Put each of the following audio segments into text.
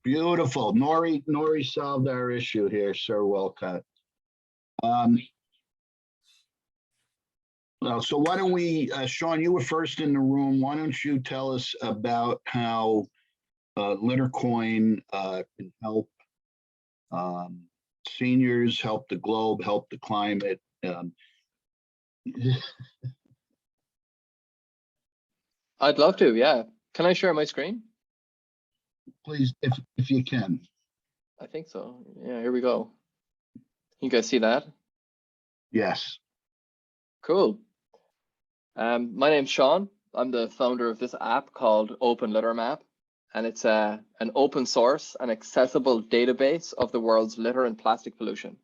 Beautiful. Nori solved our issue here, Sir Walcott. Well, so why don't we, Sean, you were first in the room. Why don't you tell us about how LitterCoin can help seniors, help the globe, help the climate. I'd love to, yeah. Can I share my screen? Please, if you can. I think so. Yeah, here we go. You guys see that? Yes. Cool. My name's Sean. I'm the founder of this app called Open Litter Map, and it's an open source and accessible database of the world's litter and plastic pollution.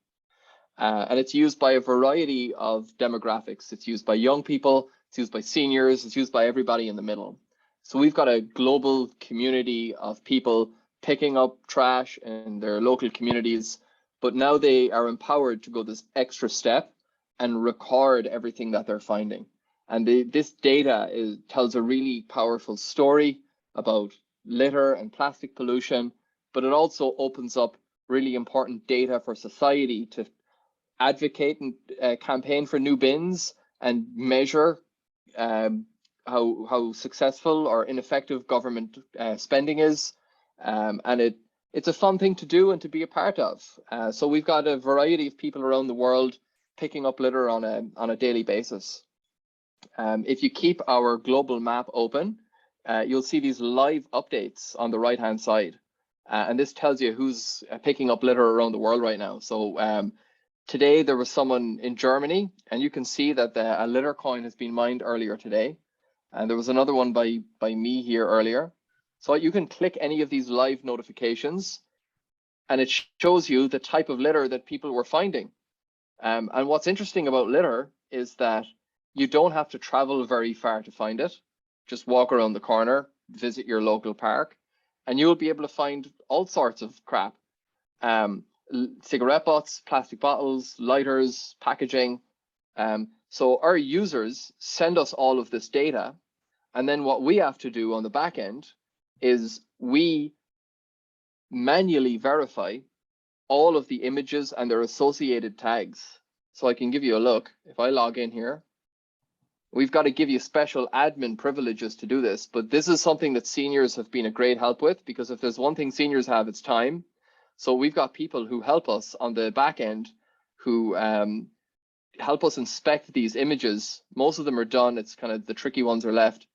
And it's used by a variety of demographics. It's used by young people, it's used by seniors, it's used by everybody in the middle. So we've got a global community of people picking up trash in their local communities, but now they are empowered to go this extra step and record everything that they're finding. And this data tells a really powerful story about litter and plastic pollution, but it also opens up really important data for society to advocate and campaign for new bins and measure how successful or ineffective government spending is. And it's a fun thing to do and to be a part of. So we've got a variety of people around the world picking up litter on a daily basis. If you keep our global map open, you'll see these live updates on the right-hand side. And this tells you who's picking up litter around the world right now. So today there was someone in Germany, and you can see that a litter coin has been mined earlier today. And there was another one by me here earlier. So you can click any of these live notifications, and it shows you the type of litter that people were finding. And what's interesting about litter is that you don't have to travel very far to find it. Just walk around the corner, visit your local park, and you'll be able to find all sorts of crap. Cigarette butts, plastic bottles, lighters, packaging. So our users send us all of this data, and then what we have to do on the back end is we manually verify all of the images and their associated tags. So I can give you a look. If I log in here, we've got to give you special admin privileges to do this, but this is something that seniors have been a great help with, because if there's one thing seniors have, it's time. So we've got people who help us on the back end who help us inspect these images. Most of them are done. It's kind of the tricky ones are left.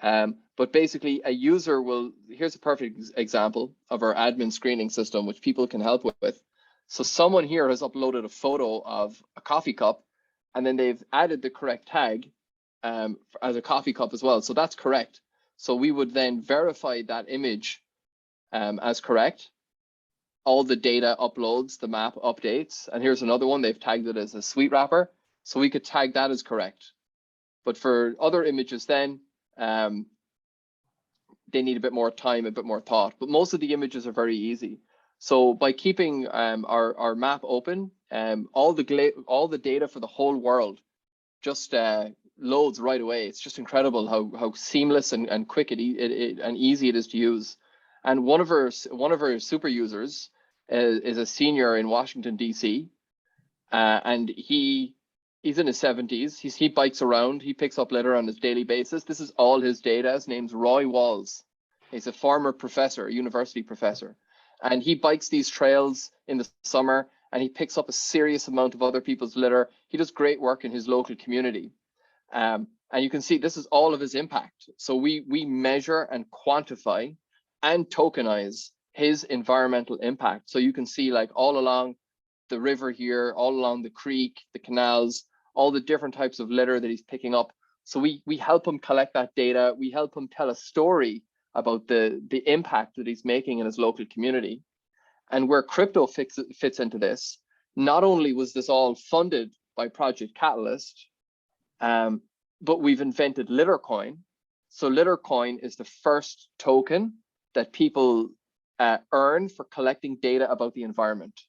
But basically a user will, here's a perfect example of our admin screening system, which people can help with. So someone here has uploaded a photo of a coffee cup, and then they've added the correct tag as a coffee cup as well. So that's correct. So we would then verify that image as correct. All the data uploads, the map updates. And here's another one, they've tagged it as a sweet wrapper. So we could tag that as correct. But for other images then, they need a bit more time, a bit more thought. But most of the images are very easy. So by keeping our map open, all the data for the whole world just loads right away. It's just incredible how seamless and quick and easy it is to use. And one of our super users is a senior in Washington, D.C. And he's in his 70s. He bikes around. He picks up litter on his daily basis. This is all his data. His name's Roy Walls. He's a former professor, a university professor. And he bikes these trails in the summer, and he picks up a serious amount of other people's litter. He does great work in his local community. And you can see this is all of his impact. So we measure and quantify and tokenize his environmental impact. So you can see, like, all along the river here, all along the creek, the canals, all the different types of litter that he's picking up. So we help him collect that data. We help him tell a story about the impact that he's making in his local community. And where crypto fits into this, not only was this all funded by Project Catalyst, but we've invented LitterCoin. So LitterCoin is the first token that people earn for collecting data about the environment.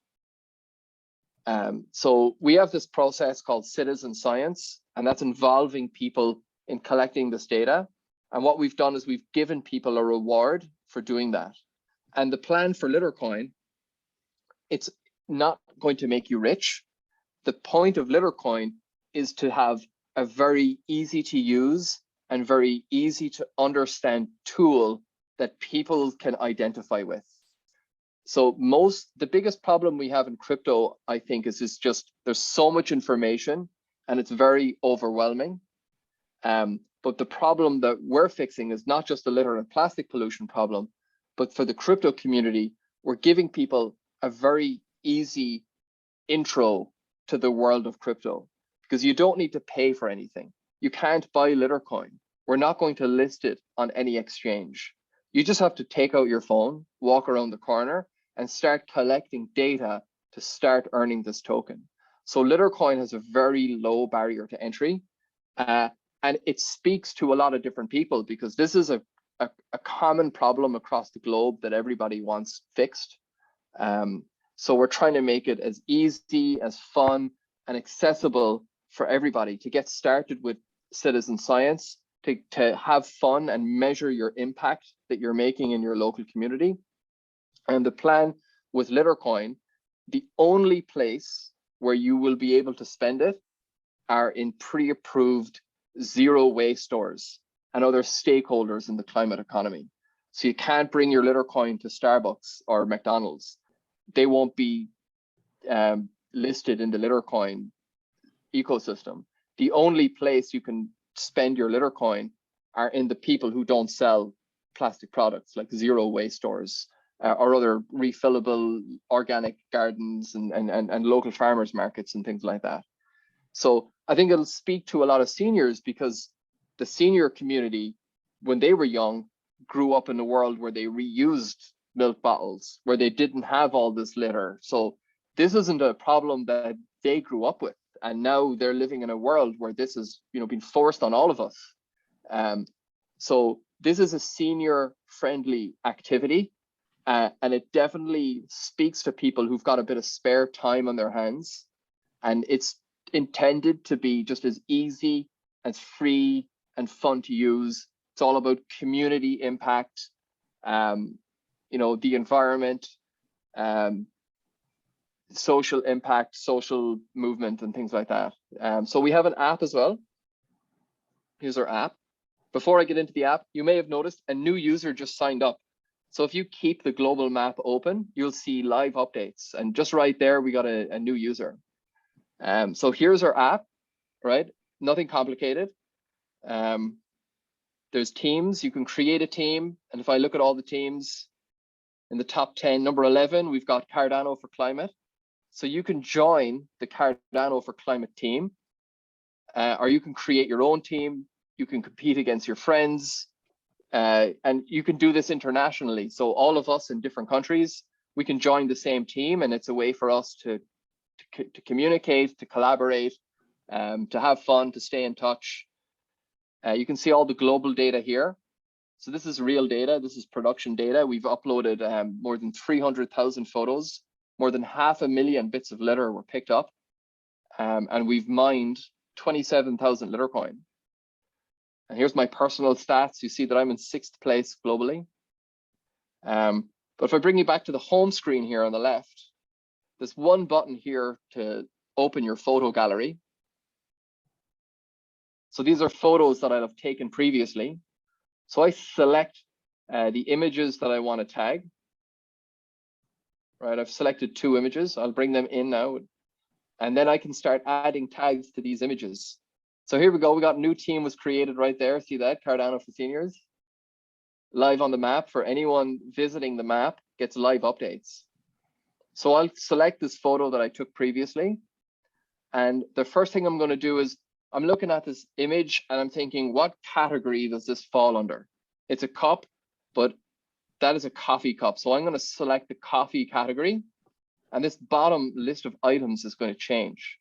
So we have this process called citizen science, and that's involving people in collecting this data. And what we've done is we've given people a reward for doing that. And the plan for Litercoin, it's not going to make you rich. The point of Litercoin is to have a very easy to use and very easy to understand tool that people can identify with. So the biggest problem we have in crypto, I think, is just there's so much information and it's very overwhelming. But the problem that we're fixing is not just the litter and plastic pollution problem, but for the crypto community, we're giving people a very easy intro to the world of crypto, because you don't need to pay for anything. You can't buy Litercoin. We're not going to list it on any exchange. You just have to take out your phone, walk around the corner, and start collecting data to start earning this token. So Litercoin has a very low barrier to entry, and it speaks to a lot of different people, because this is a common problem across the globe that everybody wants fixed. So we're trying to make it as easy, as fun, and accessible for everybody to get started with citizen science, to have fun and measure your impact that you're making in your local community. And the plan with Litercoin, the only place where you will be able to spend it are in pre-approved zero waste stores and other stakeholders in the climate economy. So you can't bring your Litercoin to Starbucks or McDonald's. They won't be listed in the Litercoin ecosystem. The only place you can spend your Litercoin are in the people who don't sell plastic products, like zero waste stores or other refillable organic gardens and local farmers markets and things like that. So I think it'll speak to a lot of seniors, because the senior community, when they were young, grew up in a world where they reused milk bottles, where they didn't have all this litter. So this isn't a problem that they grew up with. And now they're living in a world where this is, been forced on all of us. So this is a senior friendly activity. And it definitely speaks to people who've got a bit of spare time on their hands. And it's intended to be just as easy, as free and fun to use. It's all about community impact, the environment, social impact, social movement, and things like that. So we have an app as well. Here's our app. Before I get into the app, you may have noticed a new user just signed up. So if you keep the global map open, you'll see live updates. And just right there, we got a new user. So here's our app, right? Nothing complicated. There's teams. You can create a team. And if I look at all the teams in the top 10, number 11, we've got Cardano for climate. So you can join the Cardano for climate team, or you can create your own team. You can compete against your friends, and you can do this internationally. So all of us in different countries, we can join the same team, and it's a way for us to communicate, to collaborate, to have fun, to stay in touch. You can see all the global data here. So this is real data. This is production data. We've uploaded more than 300,000 photos. More than 500,000 bits of litter were picked up. And we've mined 27,000 Litercoin. And here's my personal stats. You see that I'm in 6th place globally. But if I bring you back to the home screen here on the left, there's one button here to open your photo gallery. So these are photos that I've taken previously. So I select the images that I want to tag. Right, I've selected 2 images. I'll bring them in now. And then I can start adding tags to these images. So here we go. We got a new team was created right there. See that? Cardano for seniors. Live on the map. For anyone visiting the map, gets live updates. So I'll select this photo that I took previously. And the first thing I'm going to do is I'm looking at this image and I'm thinking, what category does this fall under? It's a cup, but that is a coffee cup. So I'm going to select the coffee category. And this bottom list of items is going to change.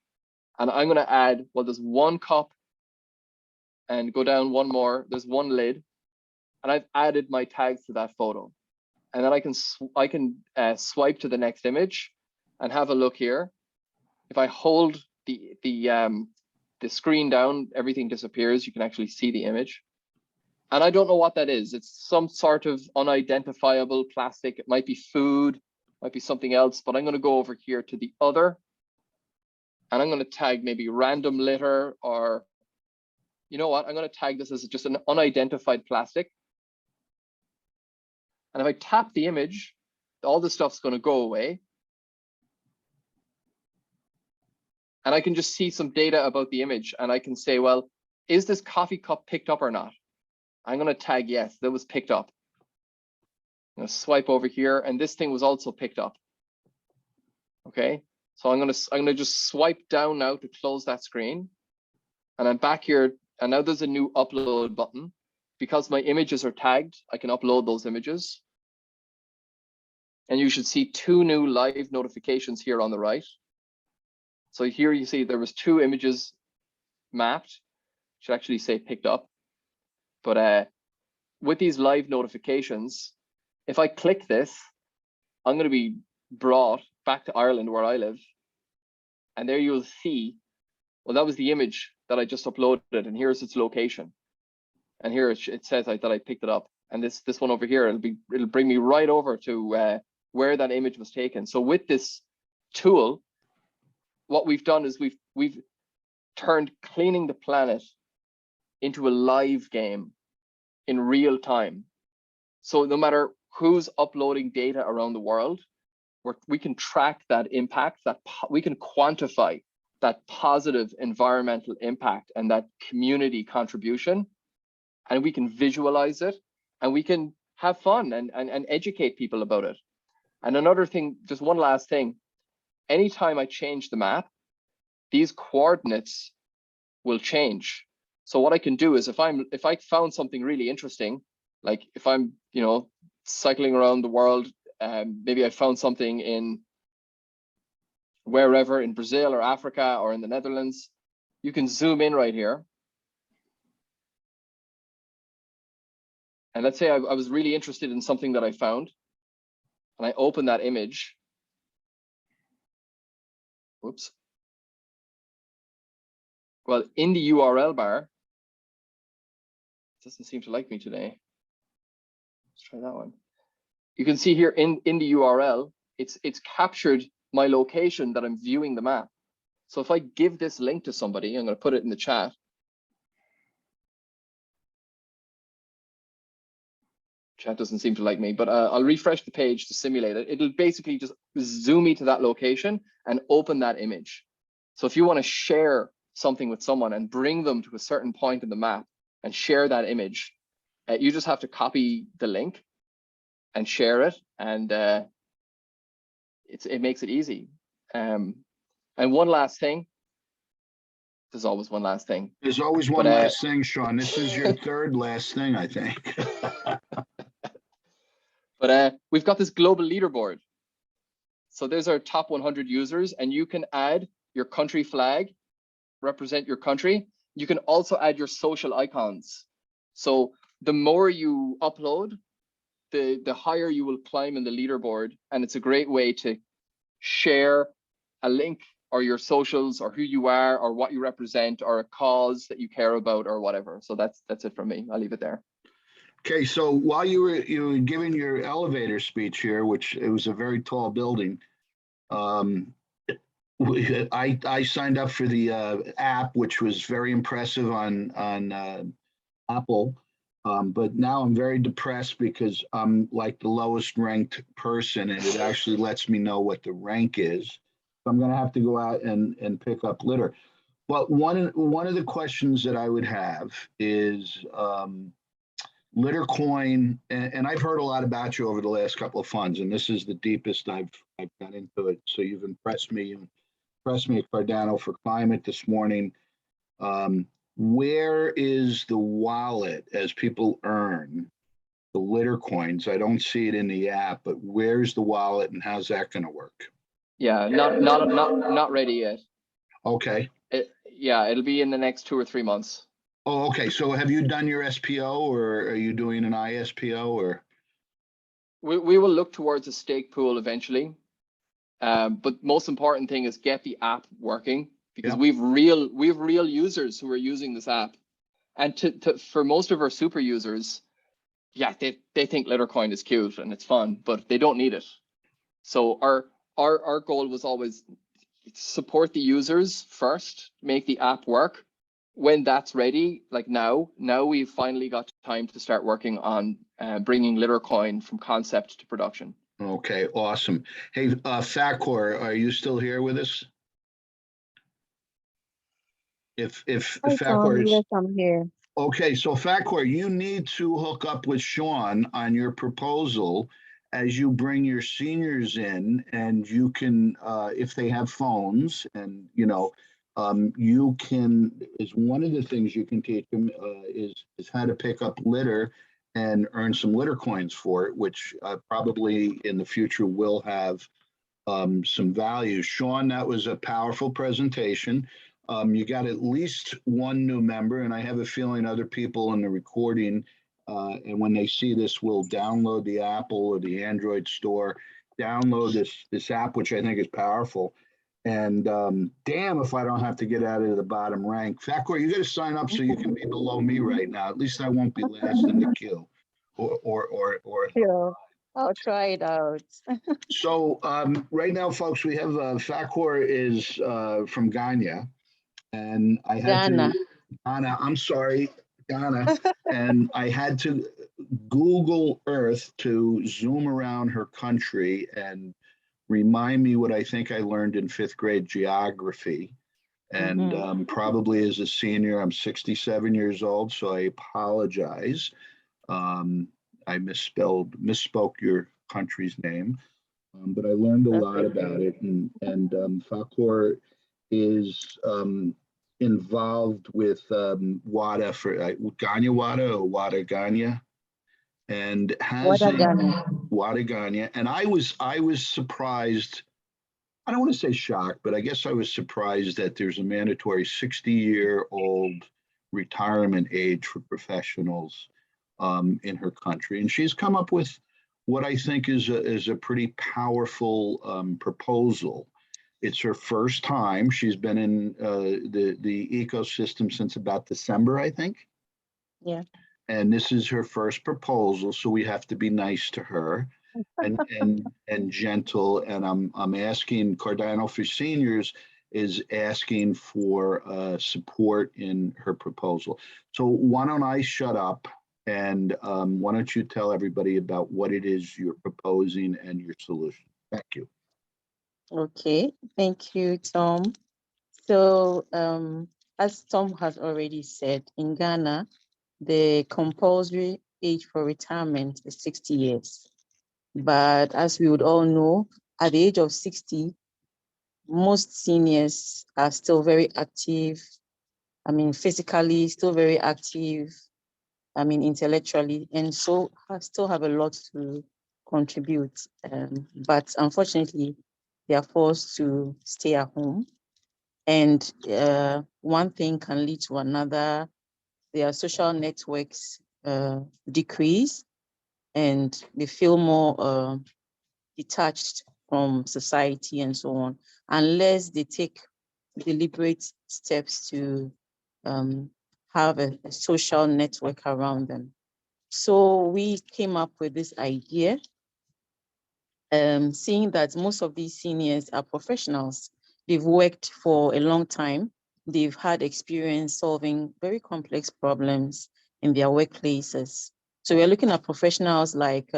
And I'm going to add, well, there's 1 cup, and go down 1 more. There's 1 lid. And I've added my tags to that photo. And then I can swipe to the next image and have a look here. If I hold the screen down, everything disappears. You can actually see the image. And I don't know what that is. It's some sort of unidentifiable plastic. It might be food, might be something else, but I'm going to go over here to the other, and I'm going to tag maybe random litter, or you know what? I'm going to tag this as just an unidentified plastic. And if I tap the image, all this stuff's going to go away. And I can just see some data about the image, and I can say, well, is this coffee cup picked up or not? I'm going to tag yes, that was picked up. I'm going to swipe over here, and this thing was also picked up. Okay, so I'm going to just swipe down now to close that screen, and I'm back here, and now there's a new upload button. Because my images are tagged, I can upload those images. And you should see 2 new live notifications here on the right. So here you see there was 2 images mapped, should actually say picked up. But with these live notifications, if I click this, I'm going to be brought back to Ireland where I live. And there you'll see, well, that was the image that I just uploaded, and here's its location. And here it says that I picked it up. And this one over here, it'll bring me right over to where that image was taken. So with this tool, what we've done is we've turned cleaning the planet into a live game in real time. So no matter who's uploading data around the world, we can track that impact, we can quantify that positive environmental impact and that community contribution, and we can visualize it, and we can have fun and educate people about it. And another thing, just one last thing, anytime I change the map, these coordinates will change. So what I can do is if I found something really interesting, like if I'm, cycling around the world, maybe I found something in wherever, in Brazil or Africa or in the Netherlands, you can zoom in right here. And let's say I was really interested in something that I found, and I open that image. Whoops. Well, in the URL bar, it doesn't seem to like me today. Let's try that one. You can see here in the URL, it's captured my location that I'm viewing the map. So if I give this link to somebody, I'm going to put it in the chat. Chat doesn't seem to like me, but I'll refresh the page to simulate it. It'll basically just zoom me to that location and open that image. So if you want to share something with someone and bring them to a certain point in the map and share that image, you just have to copy the link and share it, and it makes it easy. And one last thing. There's always one last thing. There's always one last thing, Sean. This is your third last thing, I think. But we've got this global leaderboard. So there's our top 100 users, and you can add your country flag, represent your country. You can also add your social icons. So the more you upload, the higher you will climb in the leaderboard. And it's a great way to share a link or your socials or who you are or what you represent or a cause that you care about or whatever. So that's it from me. I'll leave it there. Okay, so while you were giving your elevator speech here, which it was a very tall building, I signed up for the app, which was very impressive on Apple, but now I'm very depressed because I'm like the lowest ranked person, and it actually lets me know what the rank is. So I'm going to have to go out and pick up litter. But one of the questions that I would have is litter coin, and I've heard a lot about you over the last couple of funds, and this is the deepest I've got into it. So you've impressed me. You impressed me at Cardano for climate this morning. Where is the wallet as people earn the litter coins? I don't see it in the app, but where's the wallet and how's that going to work? Yeah, not ready yet. Okay. It'll be in the next 2 or 3 months. Oh, okay. So have you done your SPO, or are you doing an ISPO, or? We will look towards a stake pool eventually. But most important thing is get the app working, because we have real users who are using this app, And for most of our super users, yeah, they think Lettercoin is cute and it's fun, but they don't need it. So our goal was always support the users first, make the app work. When that's ready, like now we've finally got time to start working on bringing Lettercoin from concept to production. Okay, awesome. Hey, Fakor, are you still here with us? If Hi, Tom. Fakor is Yes, I'm here. okay, so Fakor, you need to hook up with Sean on your proposal as you bring your seniors in, and you can, if they have phones, and you can, is one of the things you can teach them is how to pick up litter and earn some litter coins for it, which probably in the future will have some value. Sean, that was a powerful presentation. You got at least one new member, and I have a feeling other people in the recording, and when they see this, will download the Apple or the Android store, download this app, which I think is powerful. And damn if I don't have to get out of the bottom rank. Fakor, you got to sign up so you can be below me right now. At least I won't be last in the queue. Or Sure. I'll try it out. So right now, folks, we have Fakor is from Ghana, and I had Ghana. to Ghana. I'm sorry, Ghana, and I had to Google Earth to zoom around her country and remind me what I think I learned in fifth grade geography. And probably as a senior, I'm 67 years old, so I apologize. I misspoke your country's name. But I learned a lot about it, and Fakor is involved with WADA for Ganya WADA or WADA Ganya, and has What a a Ghana. WADA Ganya. And I was surprised. I don't want to say shocked, but I guess I was surprised that there's a mandatory 60-year-old retirement age for professionals in her country, and she's come up with what I think is a pretty powerful proposal. It's her first time. She's been in the ecosystem since about December, I think. Yeah. And this is her first proposal, so we have to be nice to her and gentle. And I'm asking Cardano for Seniors is asking for support in her proposal. So why don't I shut up, and why don't you tell everybody about what it is you're proposing and your solution? Thank you. Okay. Thank you, Tom. So, as Tom has already said, in Ghana, the compulsory age for retirement is 60 years. But as we would all know, at the age of 60, most seniors are still very active. I mean, physically, still very active. I mean, intellectually, and so still have a lot to contribute. But unfortunately, they are forced to stay at home. And one thing can lead to another. Their social networks decrease, and they feel more detached from society and so on, unless they take deliberate steps to have a social network around them. So we came up with this idea, seeing that most of these seniors are professionals. They've worked for a long time. They've had experience solving very complex problems in their workplaces. So we're looking at professionals like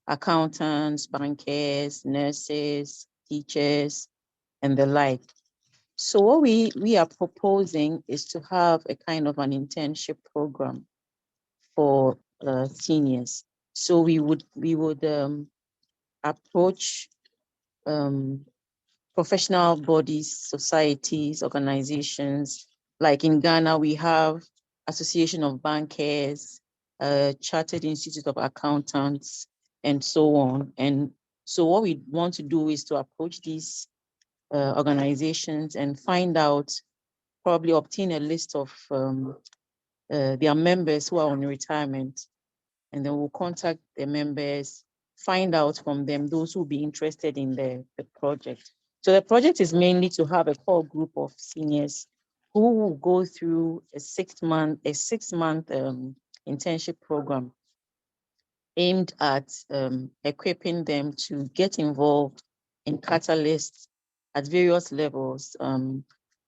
accountants, bankers, nurses, teachers, and the like. So what we are proposing is to have a kind of an internship program for seniors. So we would approach professional bodies, societies, organizations. Like in Ghana, we have Association of Bankers, Chartered Institute of Accountants, and so on. And so what we want to do is to approach these organizations and find out, probably obtain a list of their members who are on retirement, and then we'll contact the members, find out from them those who will be interested in the project. So the project is mainly to have a core group of seniors who will go through a 6-month internship program aimed at equipping them to get involved in catalysts at various levels,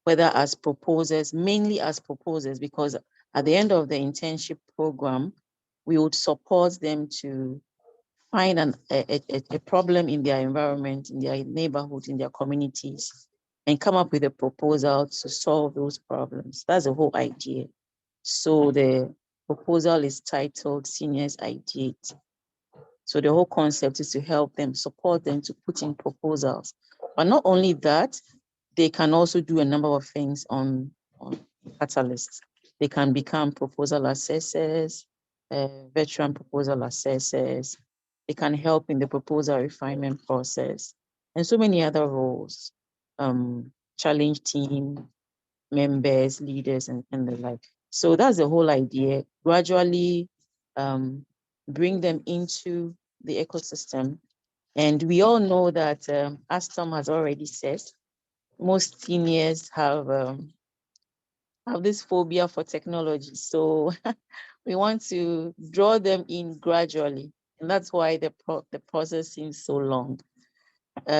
whether as proposers, mainly as proposers, because at the end of the internship program, we would support them to find a problem in their environment, in their neighborhood, in their communities, and come up with a proposal to solve those problems. That's the whole idea. So the proposal is titled Seniors Ideate. So the whole concept is to help them, support them to put in proposals. But not only that, they can also do a number of things on catalysts. They can become proposal assessors, veteran proposal assessors. They can help in the proposal refinement process, and so many other roles, challenge team members, leaders, and the like. So that's the whole idea. Gradually bring them into the ecosystem. And we all know that, as Tom has already said, most seniors have this phobia for technology. So we want to draw them in gradually. And that's why the process seems so long.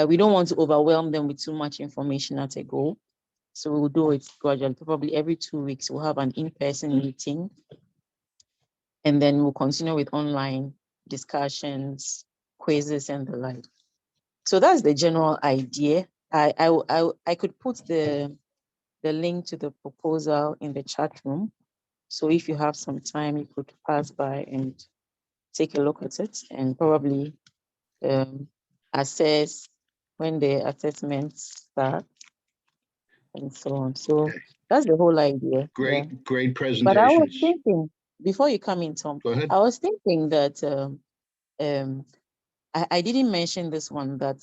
We don't want to overwhelm them with too much information at a go. So we'll do it gradually. Probably every 2 weeks, we'll have an in-person meeting. And then we'll continue with online discussions, quizzes, and the like. So that's the general idea. I could put the link to the proposal in the chat room. So if you have some time, you could pass by and take a look at it and probably assess when the assessments start and so on. So Okay. that's the whole idea. Great, Yeah. great But I was presentations. thinking, before you come in, Tom, Go ahead. I was thinking that I didn't mention this one, that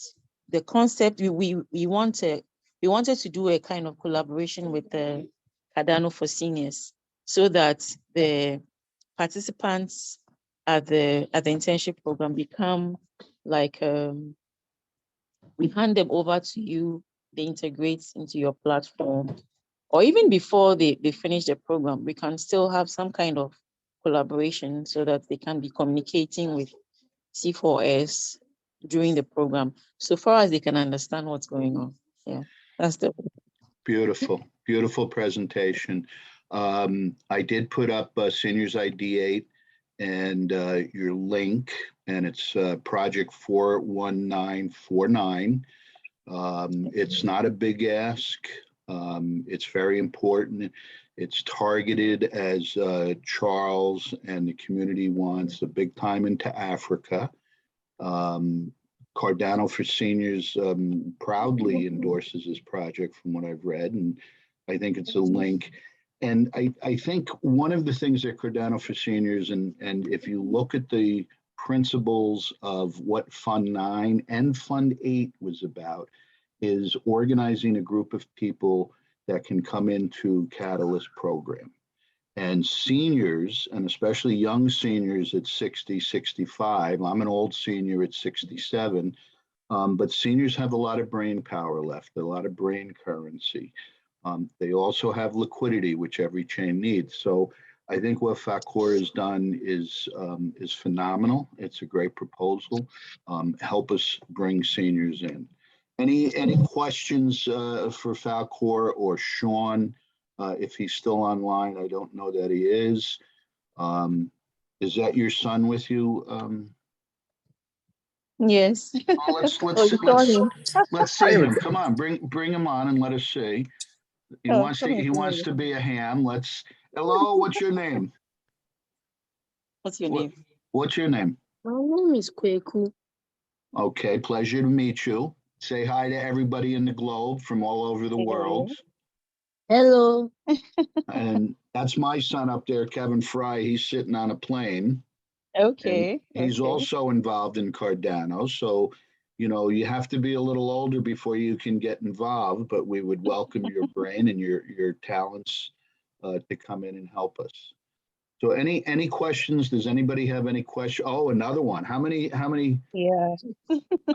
the concept we wanted to do a kind of collaboration with the Cardano for seniors, so that the participants at the internship program become like we hand them over to you, they integrate into your platform, or even before they finish the program, we can still have some kind of collaboration so that they can be communicating with C4S during the program, so far as they can understand what's going on. Yeah, that's the Beautiful, beautiful presentation. I did put up Seniors Ideate and your link, and it's project 41949. It's not a big ask. It's very important. It's targeted, as Charles and the community wants, a big time into Africa. Cardano for Seniors proudly endorses this project from what I've read, and I think it's a link. And I think one of the things that Cardano for Seniors, and if you look at the principles of what Fund 9 and Fund 8 was about, is organizing a group of people that can come into Catalyst program. And seniors, and especially young seniors at 60, 65, I'm an old senior at 67, but seniors have a lot of brain power left, a lot of brain currency. They also have liquidity, which every chain needs. So I think what Fakor has done is phenomenal. It's a great proposal. Help us bring seniors in. Any questions for Falcor or Sean? If he's still online, I don't know that he is. Is that your son with you? yes. Oh, let's see him. Come on, bring him on and let us see. He wants to be a ham. Hello, what's your name? What's your name? What's your name? My name is Kweku. Okay, pleasure to meet you. Say hi to everybody in the globe from all over the world. Hello. And that's my son up there, Kevin Fry. He's sitting on a plane. Okay. And he's also involved in Cardano. So, you have to be a little older before you can get involved, but we would welcome your brain and your talents to come in and help us. So any questions? Does anybody have any questions? Oh, another one. How many? Yeah.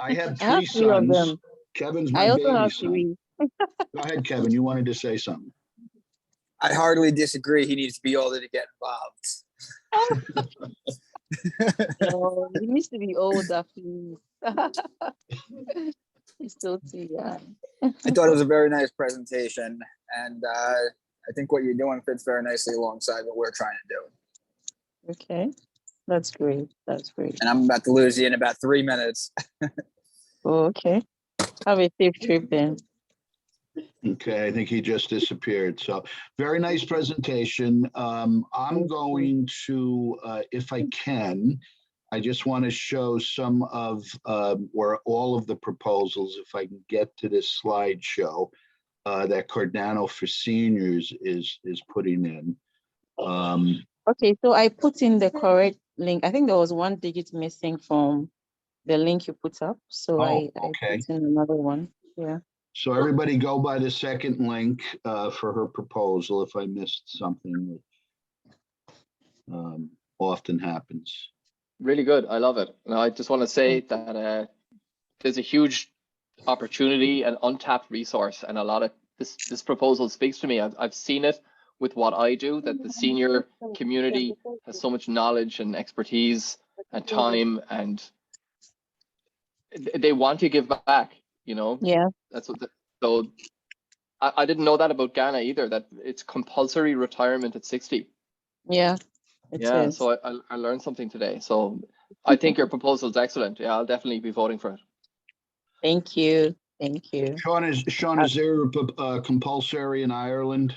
I have I have 3 3 of sons. them. Kevin's my I also baby have son. 3. Go ahead, Kevin. You wanted to say something. I hardly disagree. He needs to be older to get involved. No, he needs to be older, please. He's still too young. I thought it was a very nice presentation, and I think what you're doing fits very nicely alongside what we're trying to do. Okay, that's great. That's great. And I'm about to lose you in about 3 minutes. Okay, have a safe trip then. Okay, I think he just disappeared. So very nice presentation. I'm going to, if I can, I just want to show some of, or all of the proposals, if I can get to this slideshow that Cardano for Seniors is putting in. Okay, so I put in the correct link. I think there was one digit missing from the link you put up. So I okay. put in another one. Yeah. So everybody go by the second link for her proposal if I missed something, which often happens. Really good. I love it. And I just want to say that there's a huge opportunity and untapped resource, and a lot of this proposal speaks to me. I've seen it with what I do, that the senior community has so much knowledge and expertise and time, and they want to give back, you know? Yeah. That's what so I didn't know that about Ghana either, that it's compulsory retirement at 60. Yeah. It Yeah, is. so I learned something today. So I think your proposal is excellent. Yeah, I'll definitely be voting for it. Thank you. Thank you. Sean, is there a compulsory in Ireland?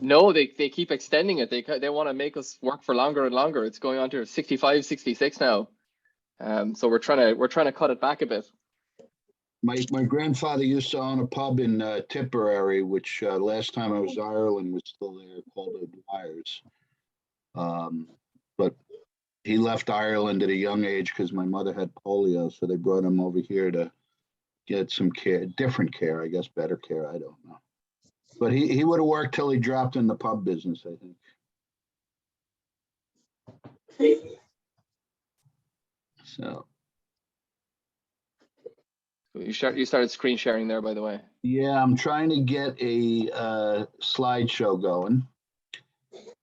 No, they keep extending it. They want to make us work for longer and longer. It's going on to 65, 66 now. So we're trying to cut it back a bit. My grandfather used to own a pub in Tipperary, which last time I was in Ireland was still there, called the Dwyer's. But he left Ireland at a young age because my mother had polio, so they brought him over here to get some care, different care, I guess, better care. I don't know. But he would have worked till he dropped in the pub business, I think. So. You started screen sharing there, by the way. Yeah, I'm trying to get a slideshow going.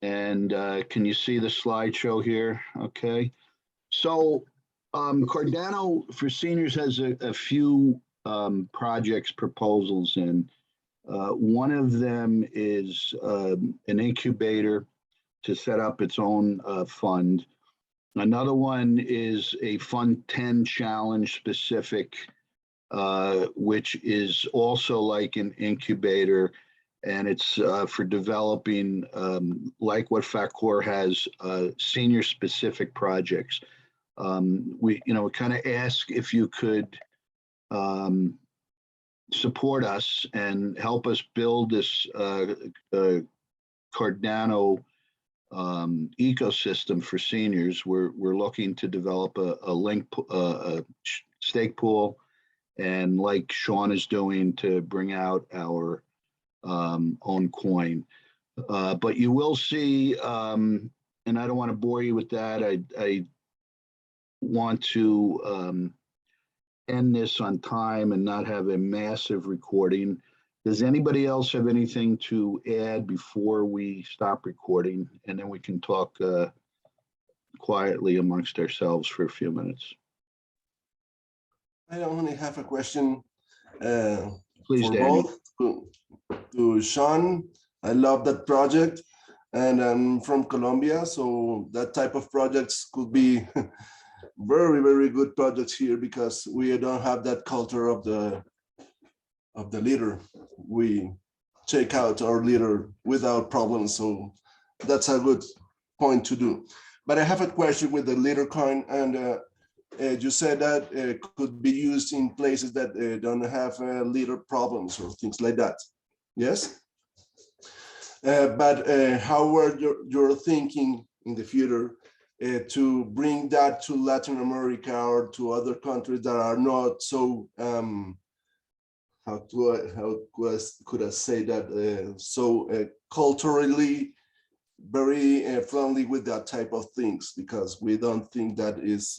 And can you see the slideshow here? Okay. So Cardano for Seniors has a few projects proposals in. One of them is an incubator to set up its own fund. Another one is a Fund 10 challenge specific, which is also like an incubator, and it's for developing, like what FACOR has, senior specific projects. We kind of ask if you could support us and help us build this Cardano ecosystem for seniors. We're looking to develop a stake pool, and like Sean is doing, to bring out our own coin. But you will see, and I don't want to bore you with that. I want to end this on time and not have a massive recording. Does anybody else have anything to add before we stop recording? And then we can talk quietly amongst ourselves for a few minutes. I only have a question Please, for Danny. both. To Sean, I love that project, and I'm from Colombia, so that type of projects could be very, very good projects here, because we don't have that culture of the leader. We check out our leader without problems, so that's a good point to do. But I have a question with the leader coin, and you said that it could be used in places that don't have leader problems or things like that. Yes? But how were your thinking in the future to bring that to Latin America or to other countries that are not so, how could I say that, so culturally very friendly with that type of things, because we don't think that is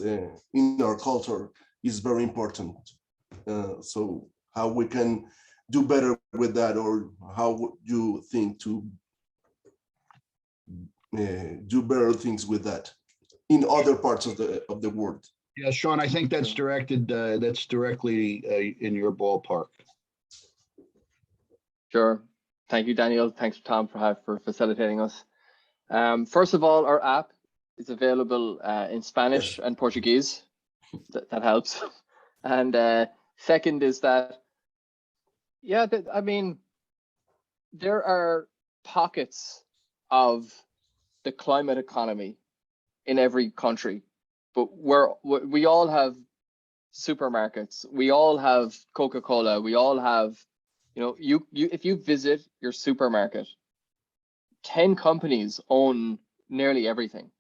in our culture is very important. So how we can do better with that, or how would you think to do better things with that in other parts of the world? Yeah, Sean, I think that's directed, that's directly in your ballpark. Sure. Thank you, Daniel. Thanks, Tom, for facilitating us. First of all, our app is available in Spanish and Portuguese. That helps. And second is that, yeah, I mean, there are pockets of the climate economy in every country, but we all have supermarkets, we all have Coca-Cola, we all have, you if you visit your supermarket, 10 companies own nearly everything.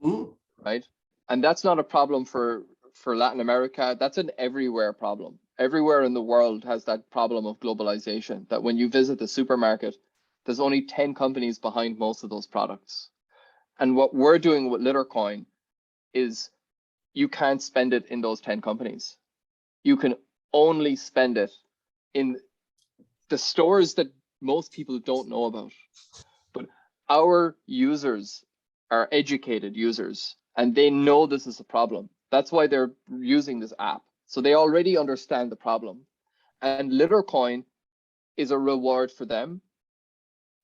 Right? And that's not a problem for Latin America. That's an everywhere problem. Everywhere in the world has that problem of globalization, that when you visit the supermarket, there's only 10 companies behind most of those products. And what we're doing with LitterCoin is you can't spend it in those 10 companies. You can only spend it in the stores that most people don't know about. But our users are educated users, and they know this is a problem. That's why they're using this app. So they already understand the problem. And LitterCoin is a reward for them,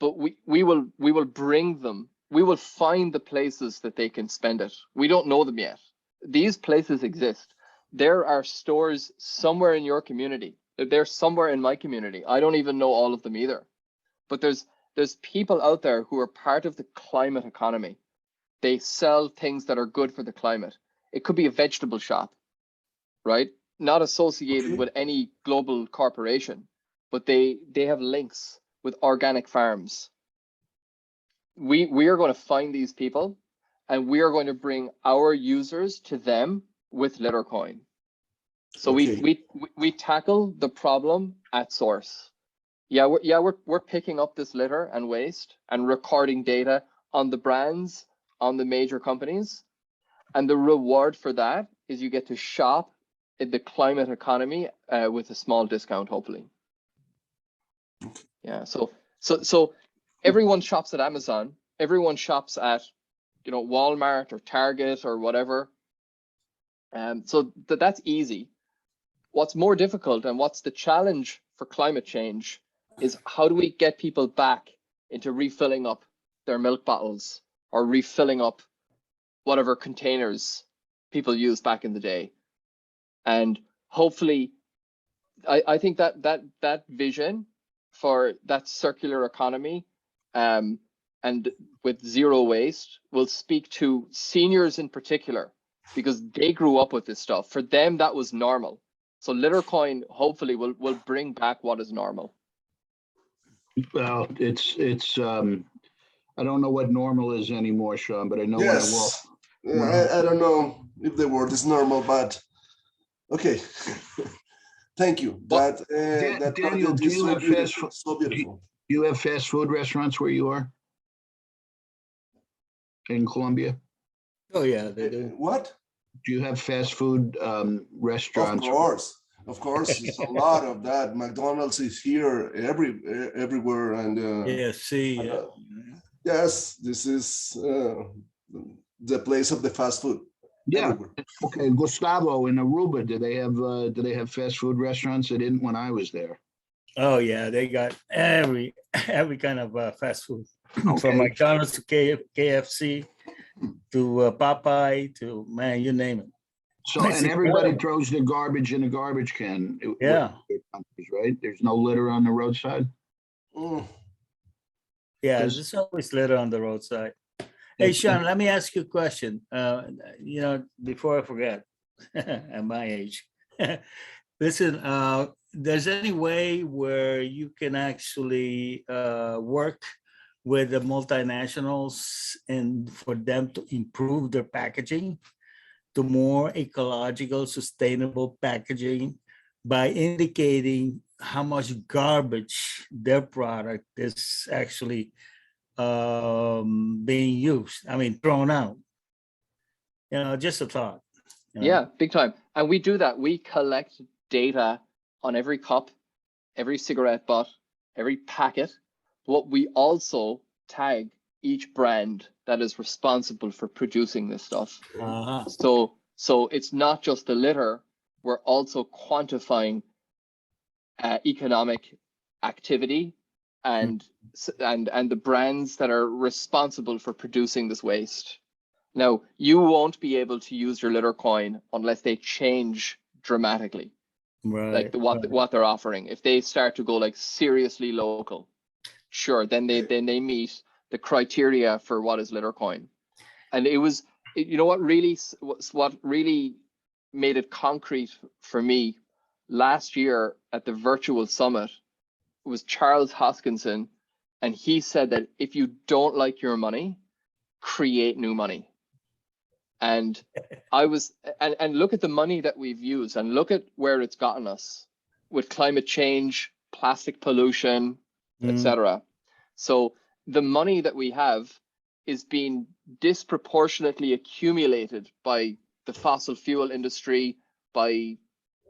but we will bring them, we will find the places that they can spend it. We don't know them yet. These places exist. There are stores somewhere in your community. They're somewhere in my community. I don't even know all of them either. But there's people out there who are part of the climate economy. They sell things that are good for the climate. It could be a vegetable shop, right? Not associated with any global corporation, but they have links with organic farms. We are going to find these people, and we are going to bring our users to them with LitterCoin. So we tackle the problem at source. Yeah, we're picking up this litter and waste and recording data on the brands, on the major companies, and the reward for that is you get to shop in the climate economy with a small discount, hopefully. Yeah, so everyone shops at Amazon, everyone shops at Walmart or Target or whatever. So that's easy. What's more difficult and what's the challenge for climate change is how do we get people back into refilling up their milk bottles or refilling up whatever containers people used back in the day. And hopefully, I think that vision for that circular economy and with zero waste will speak to seniors in particular, because they grew up with this stuff. For them, that was normal. So LitterCoin hopefully will bring back what is normal. Well, it's I don't know what normal is anymore, Sean, but I know Yes. when I I don't know if the word is normal, but okay. Thank you. That Daniel, do you have fast food? So beautiful. Do you have fast food restaurants where you are in Colombia? Oh yeah, they do. What? Do you have fast food restaurants? Of course, it's a lot of that. McDonald's is here everywhere, and yes, this is the place of the fast food. Yeah. Everywhere. Okay, Gustavo in Aruba, do they have fast food restaurants? They didn't when I was there. Oh yeah, they got every kind of fast food, Okay. from McDonald's to KFC to Popeye to, man, you name it. So and everybody throws their garbage in a garbage can. Yeah. Right. There's no litter on the roadside. Yeah, there's always litter on the roadside. Hey, Sean, let me ask you a question. Before I forget, at my age, listen, there's any way where you can actually work with the multinationals and for them to improve their packaging to more ecological, sustainable packaging by indicating how much garbage their product is actually being used, thrown out? Just a thought. Yeah, big time. And we do that. We collect data on every cup, every cigarette butt, every packet, but we also tag each brand that is responsible for producing this stuff. Uh-huh. So it's not just the litter, we're also quantifying economic activity and the brands that are responsible for producing this waste. Now, you won't be able to use your litter coin unless they change dramatically, like Right. Right. what they're offering. If they start to go like seriously local, sure, then they meet the criteria for what is litter coin. And you know what really made it concrete for me last year at the virtual summit was Charles Hoskinson, and he said that if you don't like your money, create new money. And and look at the money that we've used and look at where it's gotten us with climate change, plastic pollution, etc. So the money that we have is being disproportionately accumulated by the fossil fuel industry, by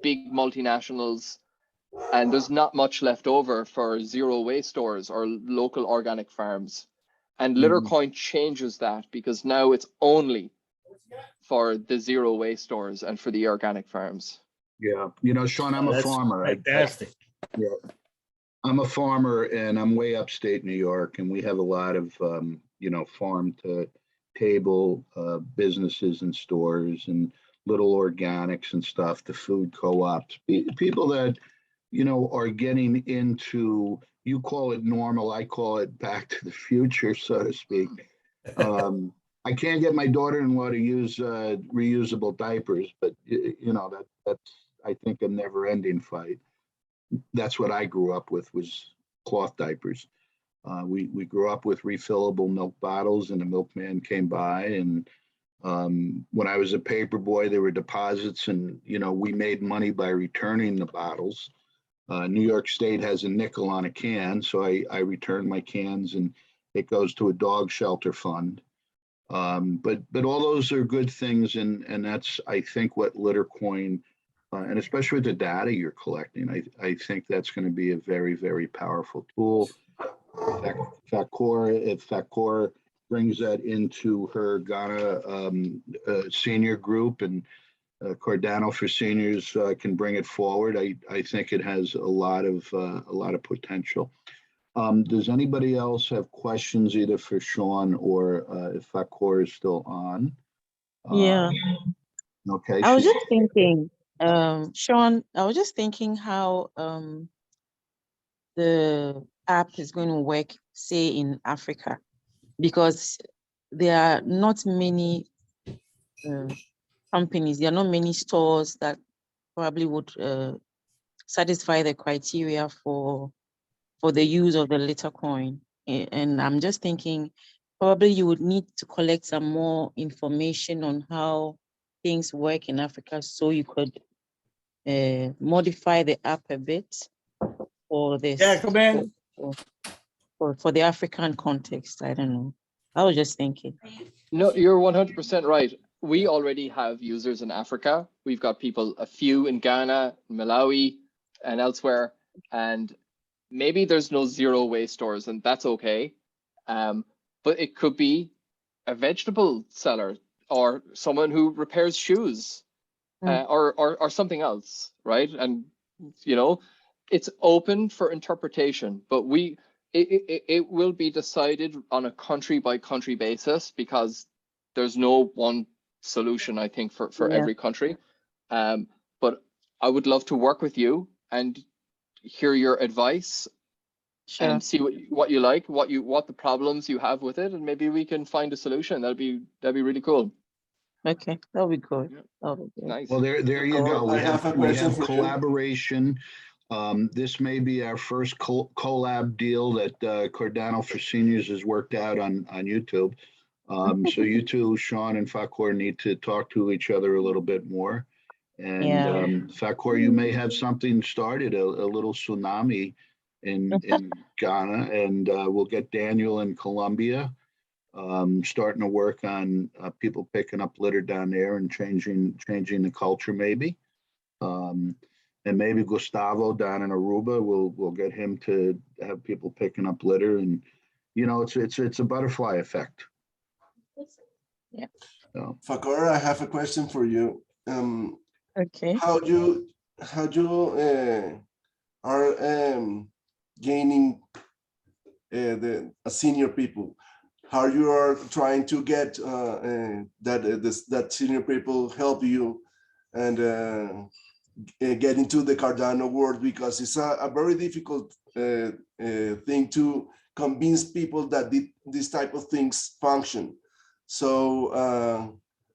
big multinationals, and there's not much left over for zero waste stores or local organic farms. And LitterCoin changes that because now it's only for the zero waste stores and for the organic farms. Yeah, you know, Sean, I'm a That's farmer. fantastic. I'm a farmer and I'm way upstate New York, and we have a lot of, you know, farm to table businesses and stores and little organics and stuff, the food co-ops, people that, you know, are getting into, you call it normal, I call it back to the future, so to speak. I can't get my daughter-in-law to use reusable diapers, but you know, that's, I think, a never-ending fight. That's what I grew up with, was cloth diapers. We grew up with refillable milk bottles, and the milkman came by, and when I was a paper boy, there were deposits, and you know, we made money by returning the bottles. New York State has a nickel on a can, so I return my cans, and it goes to a dog shelter fund. But all those are good things, and that's, I think, what LitterCoin, and especially with the data you're collecting, I think that's going to be a very, very powerful tool. If Fakor brings that into her Ghana senior group, and Cardano for seniors can bring it forward, I think it has a lot of potential. Does anybody else have questions either for Sean or if Fakor is still on? Yeah. Okay. I was just thinking, Sean, I was just thinking how the app is going to work, say, in Africa, because there are not many companies, there are not many stores that probably would satisfy the criteria for the use of the litter coin. And I'm just thinking, probably you would need to collect some more information on how things work in Africa, so you could modify the app a bit for this. Yeah, come in. For the African context. I don't know. I was just thinking. No, you're 100% right. We already have users in Africa. We've got a few in Ghana, Malawi, and elsewhere. And maybe there's no zero waste stores, and that's okay. But it could be a vegetable seller or someone who repairs shoes, or something else, right? And you know, it's open for interpretation, but it will be decided on a country by country basis, because there's no one solution, I think, for every country. But I would love to work with you and hear your advice. Sure. And see what you like, what the problems you have with it, and maybe we can find a solution. That'd be really cool. Okay, that'll be good. Yeah. That'll be good. Nice. Well, there you go. I have a question for you. Collaboration. This may be our first collab deal that Cardano for Seniors has worked out on YouTube. So you two, Sean and Fakor, need to talk to each other a little bit more. And Fakor, you may have something started, a little tsunami in Ghana, and we'll get Daniel in Colombia starting to work on people picking up litter down there and changing the culture maybe. and maybe Gustavo down in Aruba, we'll get him to have people picking up litter, and it's a butterfly effect. Yeah. So, Fakor, I have a question for you. Okay. How you are gaining the senior people? How you are trying to get that senior people help you and get into the Cardano world, because it's a very difficult thing to convince people that this type of things function. So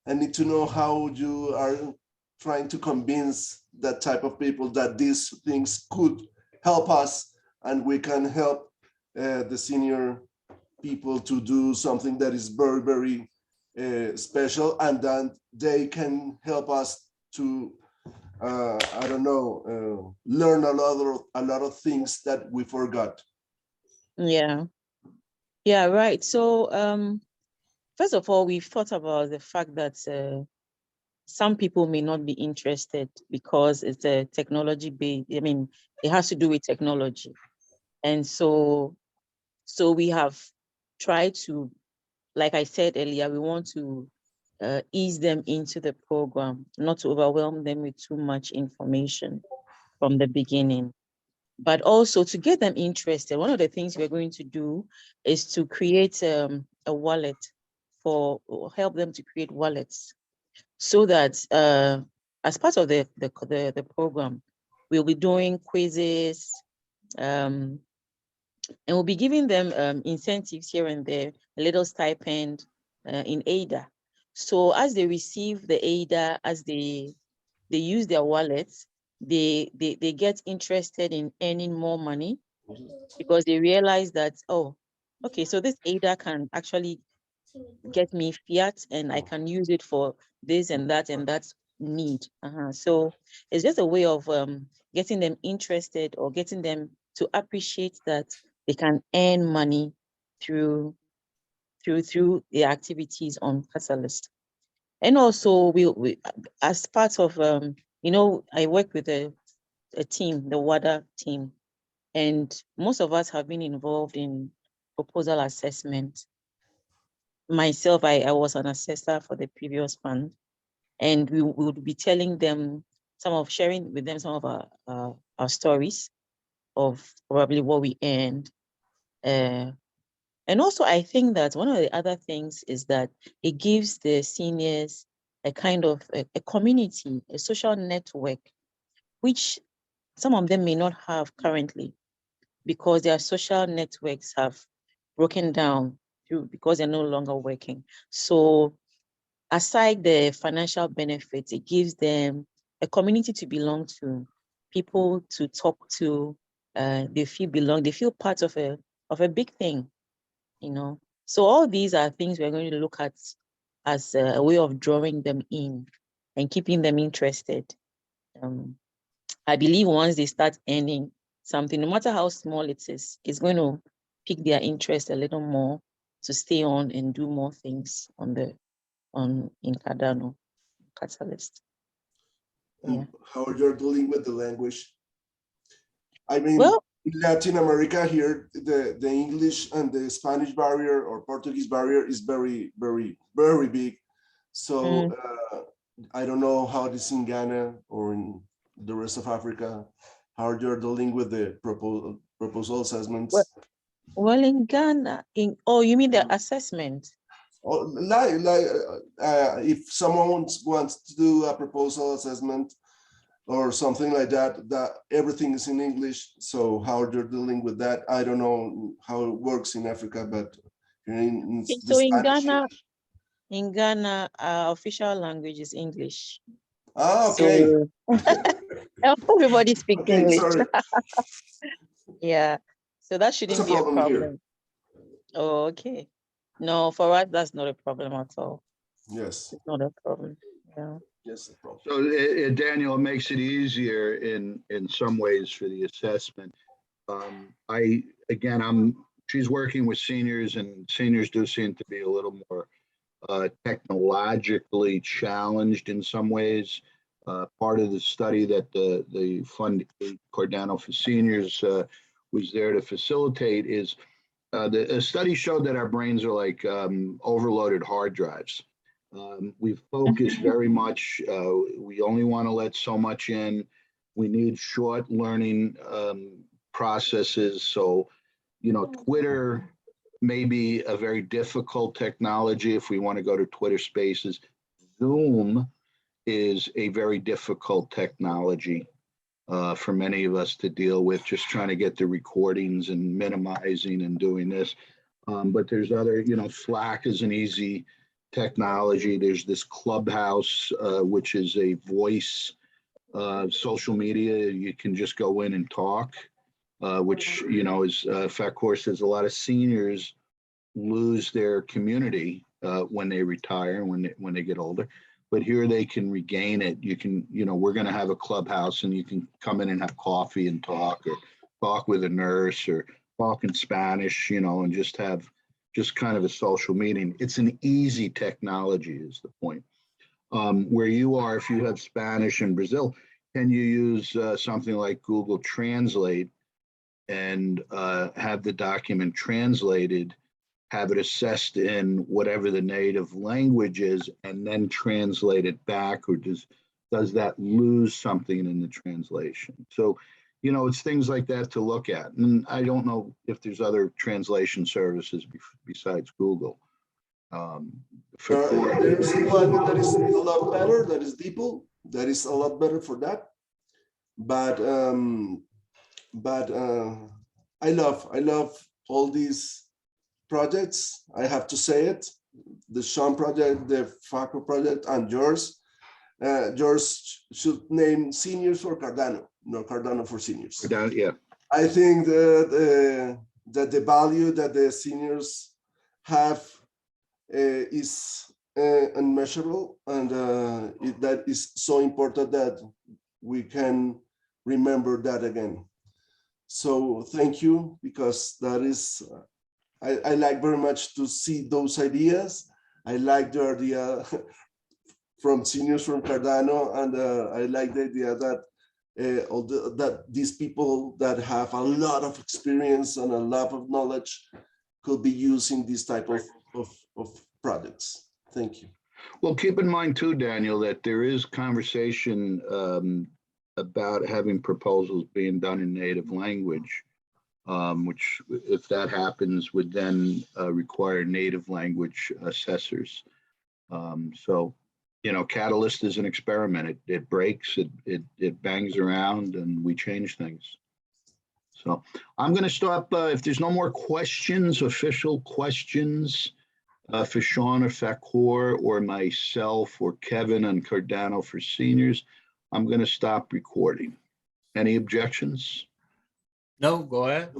I need to know how you are trying to convince that type of people that these things could help us, and we can help the senior people to do something that is very, very special, and then they can help us to I don't know, learn a lot of things that we forgot. Yeah. Yeah, right. So first of all, we've thought about the fact that some people may not be interested because it's a technology based. I mean, it has to do with technology. And so we have tried to, like I said earlier, we want to ease them into the program, not to overwhelm them with too much information from the beginning, but also to get them interested. One of the things we're going to do is to create a wallet help them to create wallets, so that as part of the program, we'll be doing quizzes, and we'll be giving them incentives here and there, a little stipend in ADA. So as they receive the ADA, as they use their wallets, they get interested in earning more money, because they realize that, oh, okay, so this ADA can actually get me fiat, and I can use it for this and that need. So it's just a way of getting them interested, or getting them to appreciate that they can earn money through the activities on Catalyst. And also we as part of I work with a team, the WADA team, and most of us have been involved in proposal assessment. Myself, I was an assessor for the previous fund, and we would be telling them sharing with them some of our stories of probably what we earned. And also, I think that one of the other things is that it gives the seniors a kind of a community, a social network, which some of them may not have currently, because their social networks have broken down because they're no longer working. So aside the financial benefits, it gives them a community to belong to, people to talk to. They feel part of a big thing, So all these are things we're going to look at as a way of drawing them in and keeping them interested. I believe once they start earning something, no matter how small it is, it's going to pique their interest a little more to stay on and do more things in Cardano Catalyst. Yeah. How you're dealing with the language? I mean, Well, in Latin America here, the English and the Spanish barrier or Portuguese barrier is very, very, very big. So I don't know how it is in Ghana or in the rest of Africa, how you're dealing with the proposal assessments. well, in Ghana, you mean the assessment? Or if someone wants to do a proposal assessment or something like that, that everything is in English. So how you're dealing with that, I don't know how it works in Africa, but in the So Spanish. in Ghana, our official language is English. Okay. So everybody speaks Okay, English. sorry. Yeah. So that That's shouldn't a be a problem here. problem. Oh, okay. No, for us, that's not a problem at all. Yes. It's not a problem. Yeah. Yes, a problem. So Daniel, it makes it easier in some ways for the assessment. She's working with seniors, and seniors do seem to be a little more technologically challenged in some ways. part of the study that the fund Cardano for Seniors was there to facilitate is a study showed that our brains are like overloaded hard drives. We've focused very much. We only want to let so much in. We need short learning processes. So, you know, Twitter may be a very difficult technology if we want to go to Twitter Spaces. Zoom is a very difficult technology for many of us to deal with, just trying to get the recordings and minimizing and doing this. But there's other, you know, Slack is an easy technology. There's this Clubhouse, which is a voice social media. You can just go in and talk, which, you know, is, in fact, of course, there's a lot of seniors lose their community when they retire, when they get older. But here they can regain it. You can, you know, we're going to have a Clubhouse and you can come in and have coffee and talk, or talk with a nurse, or talk in Spanish, you know, and just have just kind of a social meeting. It's an easy technology is the point. Where you are, if you have Spanish in Brazil, can you use something like Google Translate and have the document translated, have it assessed in whatever the native language is, and then translate it back, or does that lose something in the translation? So, you know, it's things like that to look at. And I don't know if there's other translation services besides Google. There's one that is a lot better, that is DeepL, that is a lot better for that. But I love all these projects. I have to say it, the Sean project, the FACO project, and yours. Yours should name Seniors for Cardano, no Cardano for Seniors. Cardano, yeah. I think that the value that the seniors have is unmeasurable, and that is so important that we can remember that again. So thank you, because that is, I like very much to see those ideas. I like the idea from Seniors from Cardano, and I like the idea that that these people that have a lot of experience and a lot of knowledge could be using this type of projects. Thank you. Well, keep in mind too, Daniel, that there is conversation about having proposals being done in native language, which, if that happens, would then require native language assessors. So, you know, Catalyst is an experiment. It breaks, it bangs around, and we change things. So I'm going to stop. If there's no more questions, official questions for Sean or Fakor or myself or Kevin on Cardano for Seniors, I'm going to stop recording. Any objections? No, go ahead.